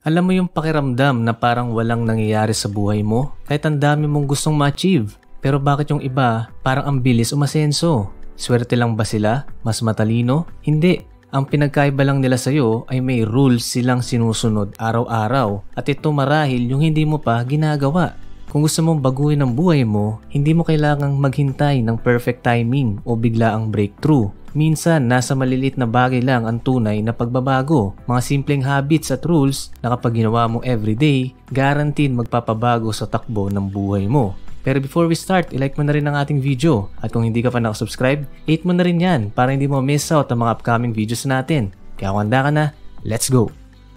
Alam mo yung pakiramdam na parang walang nangyayari sa buhay mo? Kahit ang dami mong gustong ma-achieve. Pero bakit yung iba parang ang bilis umasenso? Swerte lang ba sila? Mas matalino? Hindi. Ang pinagkaiba lang nila sa'yo ay may rules silang sinusunod araw-araw at ito marahil yung hindi mo pa ginagawa. Kung gusto mong baguhin ang buhay mo, hindi mo kailangang maghintay ng perfect timing o biglaang breakthrough. Minsan, nasa malilit na bagay lang ang tunay na pagbabago. Mga simpleng habits at rules na kapag ginawa mo everyday, guaranteed magpapabago sa takbo ng buhay mo. Pero before we start, ilike mo na rin ang ating video. At kung hindi ka pa nakasubscribe, hit mo na rin yan para hindi mo miss out ang mga upcoming videos natin. Kaya kung handa ka na, let's go!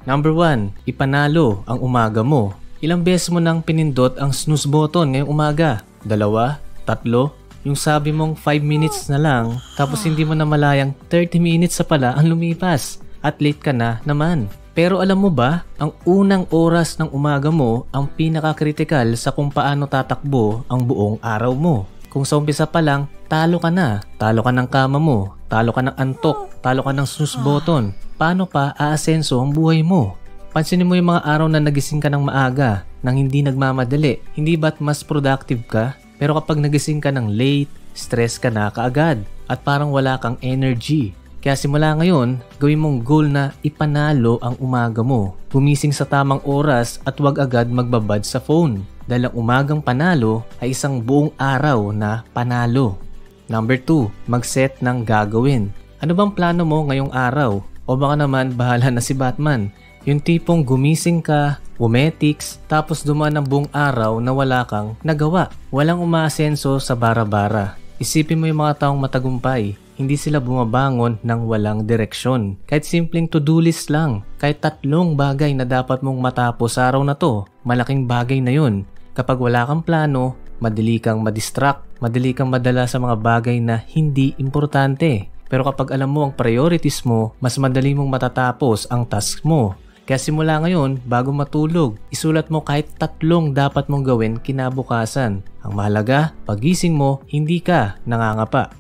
Number 1, ipanalo ang umaga mo. Ilang beses mo nang pinindot ang snooze button ngayong umaga? 2? 3? Yung sabi mong 5 minutes na lang, tapos hindi mo na malayang 30 minutes sa pala ang lumipas at late ka na naman. Pero alam mo ba, ang unang oras ng umaga mo ang pinaka-critical sa kung paano tatakbo ang buong araw mo. Kung sa umpisa pa lang, talo ka na. Talo ka ng kama mo, talo ka ng antok, talo ka ng snooze button. Paano pa aasenso ang buhay mo? Pansinin mo yung mga araw na nagising ka ng maaga, nang hindi nagmamadali. Hindi ba't mas productive ka? Pero kapag nagising ka ng late, stress ka na kaagad at parang wala kang energy. Kaya simula ngayon, gawin mong goal na ipanalo ang umaga mo. Gumising sa tamang oras at huwag agad magbabad sa phone. Dahil ang umagang panalo ay isang buong araw na panalo. Number 2, mag-set ng gagawin. Ano bang plano mo ngayong araw? O baka naman bahala na si Batman? Yung tipong gumising ka, umetics, tapos dumaan ang buong araw na wala kang nagawa. Walang umaasenso sa bara-bara. Isipin mo yung mga taong matagumpay. Hindi sila bumabangon ng walang direksyon. Kahit simpleng to-do list lang. Kahit 3 bagay na dapat mong matapos sa araw na to, malaking bagay na yun. Kapag wala kang plano, madali kang madistract. Madali kang madala sa mga bagay na hindi importante. Pero kapag alam mo ang priorities mo, mas madali mong matatapos ang task mo. Kaya simula ngayon, bago matulog, isulat mo kahit 3 dapat mong gawin kinabukasan. Ang mahalaga, pagising mo, hindi ka nangangapa.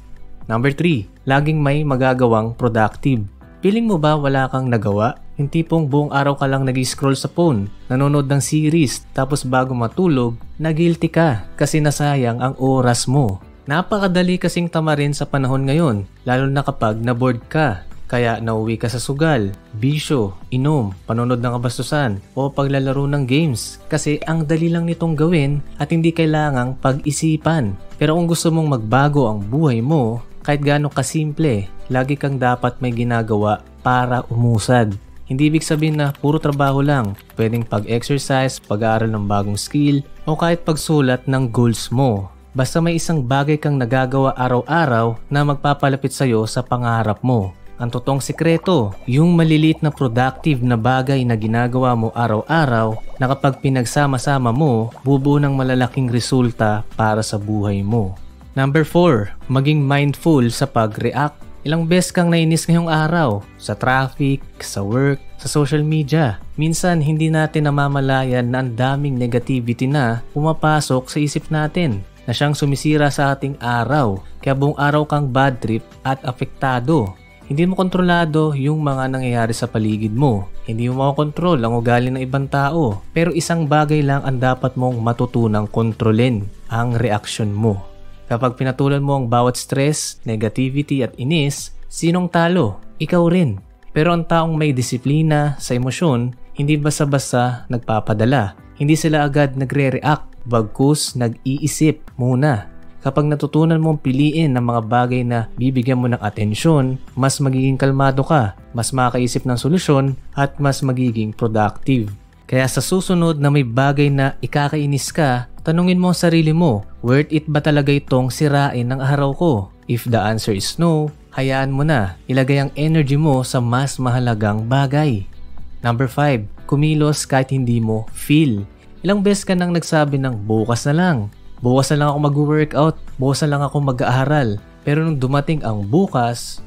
Number 3, laging may magagawang productive. Feeling mo ba wala kang nagawa? Yung tipong buong araw ka lang nag-scroll sa phone, nanonood ng series, tapos bago matulog, na-guilty ka kasi nasayang ang oras mo. Napakadali kasing tamarin sa panahon ngayon, lalo na kapag na-bored ka. Kaya nauwi ka sa sugal, bisyo, inom, panonood ng kabastusan o paglalaro ng games. Kasi ang dali lang nitong gawin at hindi kailangang pag-isipan. Pero kung gusto mong magbago ang buhay mo, kahit gaano kasimple, lagi kang dapat may ginagawa para umusad. Hindi ibig sabihin na puro trabaho lang. Pwedeng pag-exercise, pag-aaral ng bagong skill o kahit pagsulat ng goals mo. Basta may isang bagay kang nagagawa araw-araw na magpapalapit sa'yo sa pangarap mo. Ang totoong sikreto, yung maliliit na productive na bagay na ginagawa mo araw-araw na kapag pinagsama-sama mo, bubuo ng malalaking resulta para sa buhay mo. Number 4, maging mindful sa pag-react. Ilang beses kang nainis ngayong araw? Sa traffic, sa work, sa social media. Minsan hindi natin namamalayan na ang daming negativity na pumapasok sa isip natin na siyang sumisira sa ating araw. Kaya buong araw kang bad trip at apektado. Hindi mo kontrolado yung mga nangyayari sa paligid mo. Hindi mo makokontrol ang ugali ng ibang tao. Pero isang bagay lang ang dapat mong matutunang kontrolin, ang reaksyon mo. Kapag pinatulan mo ang bawat stress, negativity at inis, sinong talo? Ikaw rin. Pero ang taong may disiplina sa emosyon, hindi basta-basta nagpapadala. Hindi sila agad nagre-react, bagkus nag-iisip muna. Kapag natutunan mong piliin ang mga bagay na bibigyan mo ng atensyon, mas magiging kalmado ka, mas makakaisip ng solusyon, at mas magiging productive. Kaya sa susunod na may bagay na ikakainis ka, tanungin mo ang sarili mo, worth it ba talaga itong sirain ng araw ko? If the answer is no, hayaan mo na. Ilagay ang energy mo sa mas mahalagang bagay. Number 5, kumilos kahit hindi mo feel. Ilang beses ka nang nagsabi ng bukas na lang. Bukas na lang ako mag-workout, bukas na lang ako mag-aaral. Pero nung dumating ang bukas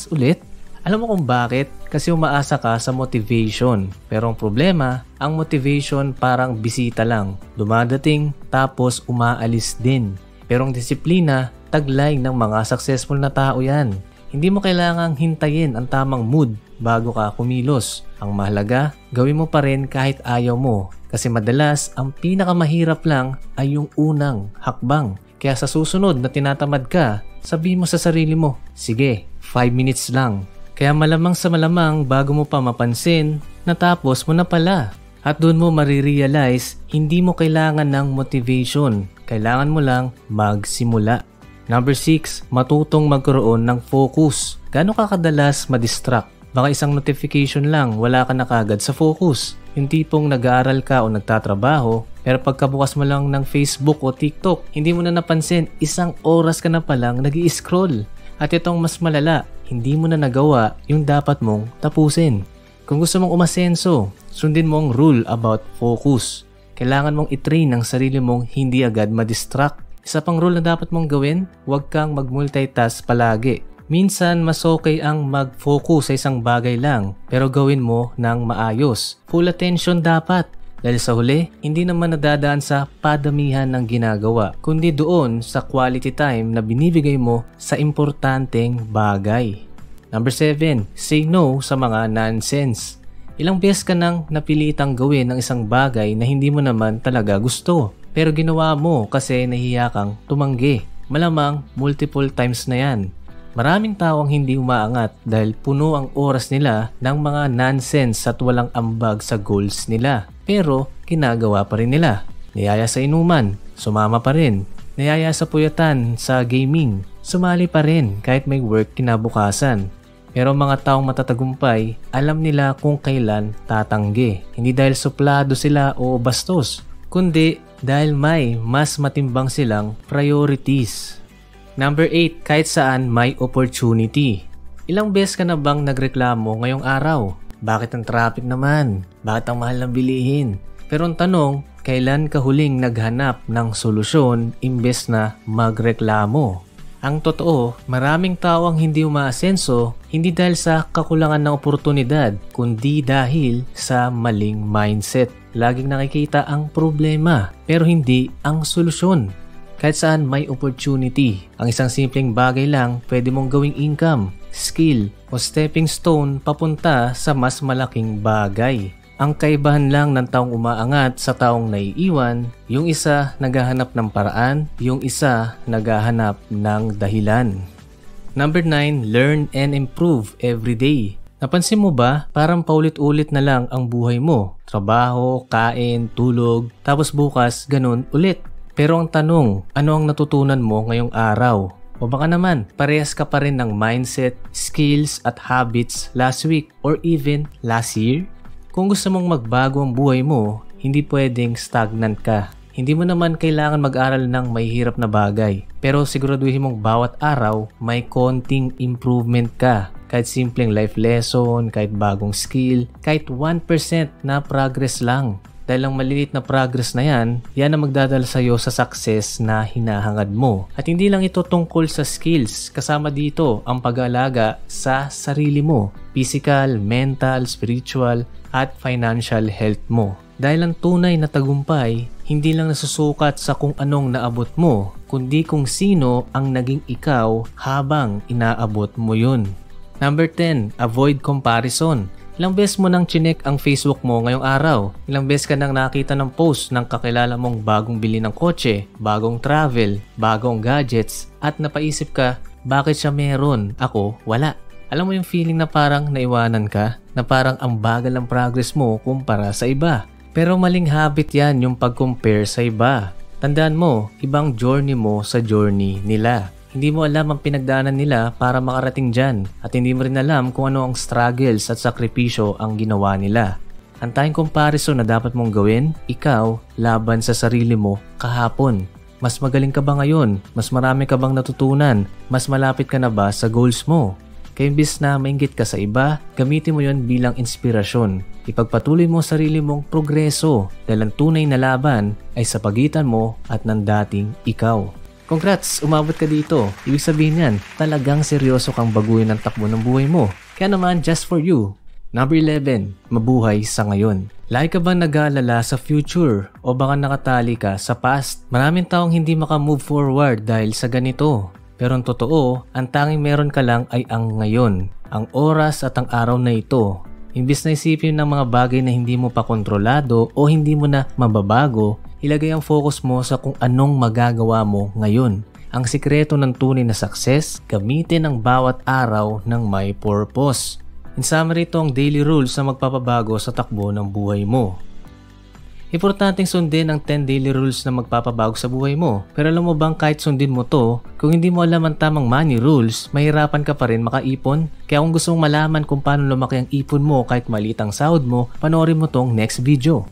ulit? Alam mo kung bakit? Kasi umaasa ka sa motivation. Pero ang problema, ang motivation parang bisita lang. Dumadating, tapos umaalis din. Pero ang disiplina, taglay ng mga successful na tao yan. Hindi mo kailangang hintayin ang tamang mood bago ka kumilos. Ang mahalaga, gawin mo pa rin kahit ayaw mo. Kasi madalas, ang pinakamahirap lang ay yung unang hakbang. Kaya sa susunod na tinatamad ka, sabihin mo sa sarili mo, sige, 5 minutes lang. Kaya malamang sa malamang bago mo pa mapansin, natapos mo na pala. At doon mo marirealize, hindi mo kailangan ng motivation. Kailangan mo lang magsimula. Number 6, matutong magkaroon ng focus. Gaano ka kadalas madistract? Baka isang notification lang, wala ka na kagad sa focus. Yung tipong nag-aaral ka o nagtatrabaho, pero pagkabukas mo lang ng Facebook o TikTok, hindi mo na napansin, 1 oras ka na palang nag-i-scroll. At itong mas malala, hindi mo na nagawa yung dapat mong tapusin. Kung gusto mong umasenso, sundin mo ang rule about focus. Kailangan mong i-train ang sarili mong hindi agad madistract. Isa pang rule na dapat mong gawin, huwag kang mag-multitask palagi. Minsan, mas okay ang mag-focus sa isang bagay lang, pero gawin mo ng maayos. Full attention dapat. Dahil sa huli, hindi naman nadadaan sa padamihan ng ginagawa, kundi doon sa quality time na binibigay mo sa importanteng bagay. Number 7, say no sa mga nonsense. Ilang beses ka nang napilitang gawin ng isang bagay na hindi mo naman talaga gusto, pero ginawa mo kasi nahiya kang tumanggi. Malamang multiple times na yan. Maraming tao ang hindi umaangat dahil puno ang oras nila ng mga nonsense at walang ambag sa goals nila. Pero ginagawa pa rin nila. Niyaya sa inuman, sumama pa rin. Niyaya sa puyatan, sa gaming, sumali pa rin kahit may work kinabukasan. Pero mga taong matatagumpay, alam nila kung kailan tatanggi. Hindi dahil suplado sila o bastos, kundi dahil may mas matimbang silang priorities. Number 8, kahit saan may opportunity. Ilang beses ka na bang nagreklamo ngayong araw? Bakit ang traffic naman? Bakit ang mahal ng bilihin? Pero ang tanong, kailan ka huling naghanap ng solusyon imbes na magreklamo? Ang totoo, maraming tao ang hindi umaasenso hindi dahil sa kakulangan ng oportunidad, kundi dahil sa maling mindset. Laging nakikita ang problema, pero hindi ang solusyon. Kahit saan may opportunity, ang isang simpleng bagay lang pwede mong gawing income, skill, o stepping stone papunta sa mas malaking bagay. Ang kaibahan lang ng taong umaangat sa taong naiiwan, yung isa naghahanap ng paraan, yung isa naghahanap ng dahilan. Number 9, learn and improve every day. Napansin mo ba, parang paulit-ulit na lang ang buhay mo? Trabaho, kain, tulog, tapos bukas ganun ulit. Pero ang tanong, ano ang natutunan mo ngayong araw? O baka naman, parehas ka pa rin ng mindset, skills at habits last week or even last year? Kung gusto mong magbago ang buhay mo, hindi pwedeng stagnant ka. Hindi mo naman kailangan mag-aral ng may hirap na bagay. Pero siguraduhin mong bawat araw may konting improvement ka. Kahit simpleng life lesson, kahit bagong skill, kahit 1% na progress lang. Dahil ang maliliit na progress na yan ang magdadala sa iyo sa success na hinahangad mo. At hindi lang ito tungkol sa skills, kasama dito ang pag-aalaga sa sarili mo, physical, mental, spiritual, at financial health mo. Dahil ang tunay na tagumpay, hindi lang nasusukat sa kung anong naabot mo, kundi kung sino ang naging ikaw habang inaabot mo yun. Number 10, avoid comparison. Ilang beses mo nang chinek ang Facebook mo ngayong araw? Ilang beses ka nang nakita ng post ng kakilala mong bagong bili ng kotse, bagong travel, bagong gadgets, at napaisip ka, bakit siya meron? Ako, wala. Alam mo yung feeling na parang naiwanan ka? Na parang ang bagal ng progress mo kumpara sa iba. Pero maling habit yan yung pag-compare sa iba. Tandaan mo, ibang journey mo sa journey nila. Hindi mo alam ang pinagdaanan nila para makarating dyan at hindi mo rin alam kung ano ang struggles at sakripisyo ang ginawa nila. Ang tayong comparison na dapat mong gawin, ikaw laban sa sarili mo kahapon. Mas magaling ka ba ngayon? Mas marami ka bang natutunan? Mas malapit ka na ba sa goals mo? Kaya imbis na mainggit ka sa iba, gamitin mo yon bilang inspirasyon. Ipagpatuloy mo sarili mong progreso dahil ang tunay na laban ay sa pagitan mo at ng dating ikaw. Congrats! Umabot ka dito. Ibig sabihin yan, talagang seryoso kang baguhin ang takbo ng buhay mo. Kaya naman, just for you. Number 11, mabuhay sa ngayon. Lagi ka bang nag-aalala sa future o baka nakatali ka sa past? Maraming taong hindi maka-move forward dahil sa ganito. Pero ang totoo, ang tanging meron ka lang ay ang ngayon, ang oras at ang araw na ito. Imbis na isipin ng mga bagay na hindi mo pa kontrolado o hindi mo na mababago, ilagay ang focus mo sa kung anong magagawa mo ngayon. Ang sikreto ng tunay na success, gamitin ang bawat araw ng may purpose. In summary, ito ang daily rules na magpapabago sa takbo ng buhay mo. Importanteng sundin ang 10 daily rules na magpapabago sa buhay mo. Pero alam mo bang kahit sundin mo to, kung hindi mo alam ang tamang money rules, mahirapan ka pa rin makaipon? Kaya kung gusto mong malaman kung paano lumaki ang ipon mo kahit maliit ang sahod mo, panoorin mo tong next video.